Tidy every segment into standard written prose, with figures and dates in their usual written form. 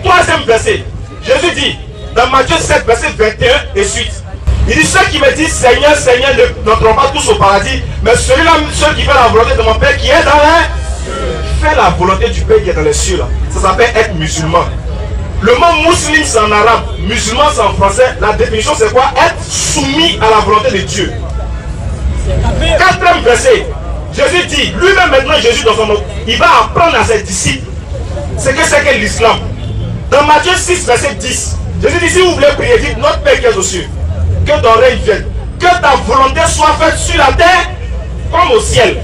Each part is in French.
Troisième verset. Jésus dit, dans Matthieu 7, verset 21 et suite, il dit, ceux qui me disent Seigneur, Seigneur n'entreront pas tous au paradis, mais celui-là, ceux qui font la volonté de mon Père qui est dans les... Faire la volonté du Père qui est dans les cieux, là. Ça s'appelle être musulman. Le mot musulman c'est en arabe, musulman c'est en français. La définition c'est quoi? Être soumis à la volonté de Dieu. Quatrième verset. Jésus dit, lui-même maintenant Jésus dans son nom, il va apprendre à ses disciples ce que c'est que l'islam. Dans Matthieu 6 verset 10, Jésus dit, si vous voulez prier, dites, notre Père qui est aux cieux, que ton règne vienne, que ta volonté soit faite sur la terre comme au ciel.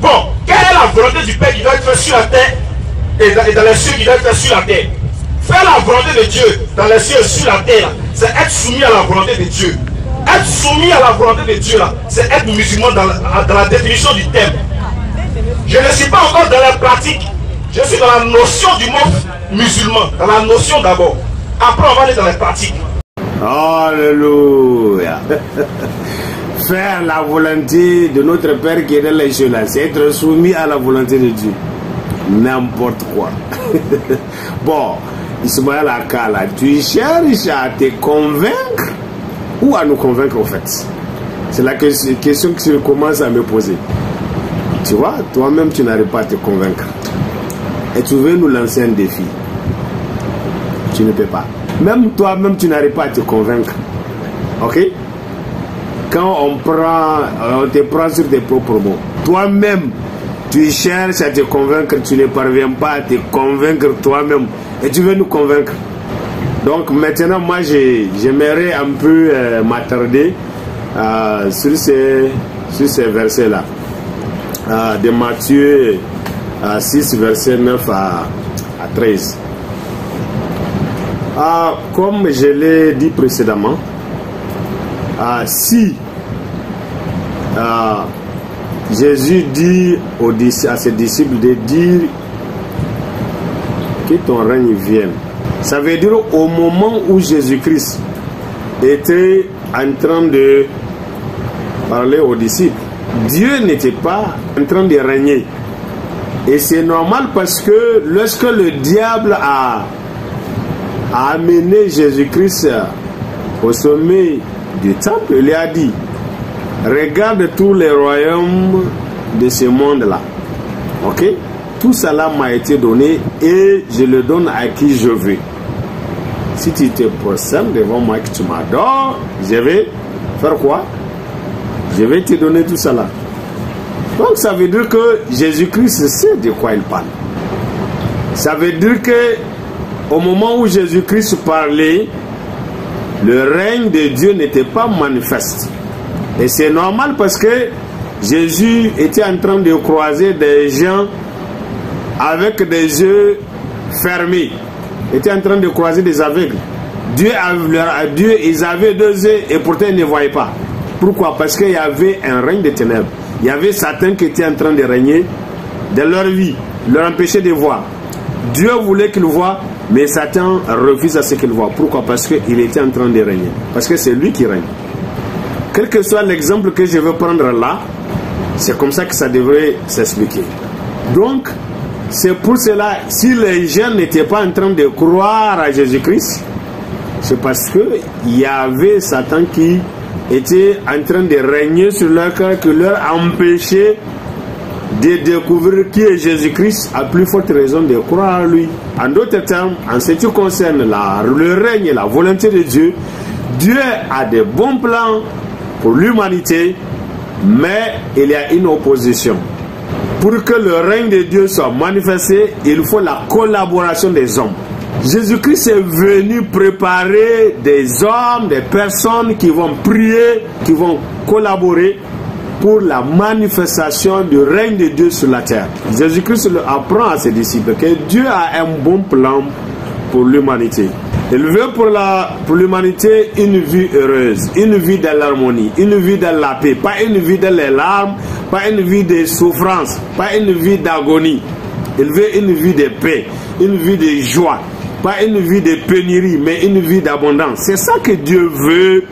Bon, quelle est la volonté du Père qui doit être faite sur la terre et dans les cieux qui doit être faite sur la terre? Faire la volonté de Dieu dans les cieux et sur la terre, c'est être soumis à la volonté de Dieu. Être soumis à la volonté de Dieu, c'est être musulman dans la définition du terme. Je ne suis pas encore dans la pratique. Je suis dans la notion du mot musulman, dans la notion d'abord. Après, on va aller dans les pratiques. Alléluia. Faire la volonté de notre Père qui est dans les cieux, c'est être soumis à la volonté de Dieu. N'importe quoi. Bon, Ismaël Akala, tu cherches à te convaincre ou à nous convaincre en fait? C'est la question que je commence à me poser. Tu vois, toi-même tu n'arrives pas à te convaincre. Et tu veux nous lancer un défi. Tu ne peux pas. Même toi-même tu n'arrives pas à te convaincre. Ok? Quand on te prend sur tes propres mots. Toi-même, tu cherches à te convaincre, tu ne parviens pas à te convaincre toi-même. Et tu veux nous convaincre. Donc maintenant, moi, j'aimerais un peu m'attarder sur ces versets-là. De Matthieu 6, verset 9 à 13. Comme je l'ai dit précédemment, si Jésus dit à ses disciples de dire que ton règne vienne, ça veut dire au moment où Jésus-Christ était en train de parler aux disciples, Dieu n'était pas en train de régner. Et c'est normal parce que lorsque le diable a amené Jésus-Christ au sommet du temple, il lui a dit, regarde tous les royaumes de ce monde-là. Ok? Tout cela m'a été donné et je le donne à qui je veux. Si tu te procèdes devant moi que tu m'adores, je vais faire quoi? Je vais te donner tout cela. Donc ça veut dire que Jésus-Christ sait de quoi il parle. Ça veut dire que au moment où Jésus-Christ parlait, le règne de Dieu n'était pas manifeste. Et c'est normal parce que Jésus était en train de croiser des gens avec des yeux fermés. Il était en train de croiser des aveugles. Dieu, ils avaient deux yeux et pourtant ils ne voyaient pas. Pourquoi? Parce qu'il y avait un règne de ténèbres. Il y avait Satan qui était en train de régner dans leur vie, leur empêcher de voir. Dieu voulait qu'ils voient, mais Satan refuse à ce qu'il voit. Pourquoi? Parce qu'il était en train de régner. Parce que c'est lui qui règne. Quel que soit l'exemple que je veux prendre là, c'est comme ça que ça devrait s'expliquer. Donc, c'est pour cela, si les gens n'étaient pas en train de croire à Jésus-Christ, c'est parce qu'il y avait Satan qui était en train de régner sur leur cœur, qui leur empêchait de découvrir qui est Jésus-Christ, à plus forte raison de croire à lui. En d'autres termes, en ce qui concerne le règne et la volonté de Dieu, Dieu a de bons plans pour l'humanité, mais il y a une opposition. Pour que le règne de Dieu soit manifesté, il faut la collaboration des hommes. Jésus-Christ est venu préparer des hommes, des personnes qui vont prier, qui vont collaborer pour la manifestation du règne de Dieu sur la terre. Jésus-Christ apprend à ses disciples que Dieu a un bon plan pour l'humanité. Il veut pour l'humanité une vie heureuse, une vie dans l'harmonie, une vie dans la paix, pas une vie dans les larmes, pas une vie de souffrance, pas une vie d'agonie. Il veut une vie de paix, une vie de joie, pas une vie de pénurie, mais une vie d'abondance. C'est ça que Dieu veut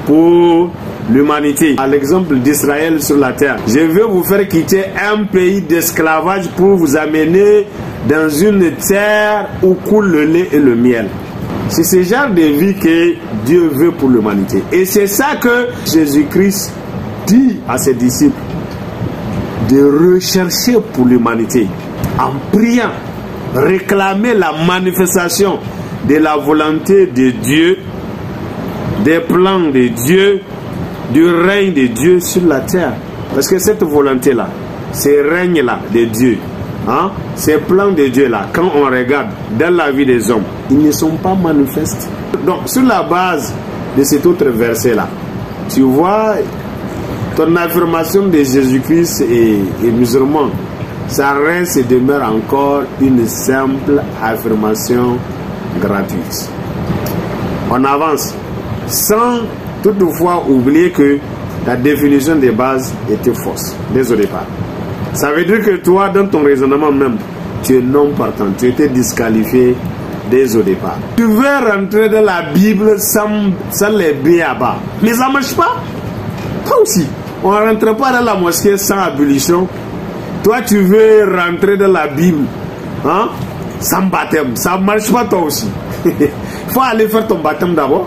pour l'humanité. À l'exemple d'Israël sur la terre, je veux vous faire quitter un pays d'esclavage pour vous amener dans une terre où coule le lait et le miel. C'est ce genre de vie que Dieu veut pour l'humanité. Et c'est ça que Jésus-Christ dit à ses disciples, de rechercher pour l'humanité, en priant, réclamer la manifestation de la volonté de Dieu, des plans de Dieu, du règne de Dieu sur la terre. Parce que cette volonté-là, ces règnes-là de Dieu, hein, ces plans de Dieu-là, quand on regarde dans la vie des hommes, ils ne sont pas manifestes. Donc, sur la base de cet autre verset-là, tu vois, ton affirmation de Jésus-Christ est musulman. Ça reste et demeure encore une simple affirmation gratuite. On avance sans toutefois oublier que la définition de base était fausse dès au départ. Ça veut dire que toi, dans ton raisonnement même, tu es non partant, tu étais disqualifié dès au départ. Tu veux rentrer dans la Bible sans les b.a.-ba, mais ça ne marche pas. Toi aussi, on ne rentre pas dans la mosquée sans ablution. Toi, tu veux rentrer dans la Bible, hein, sans baptême. Ça ne marche pas toi aussi. Il faut aller faire ton baptême d'abord.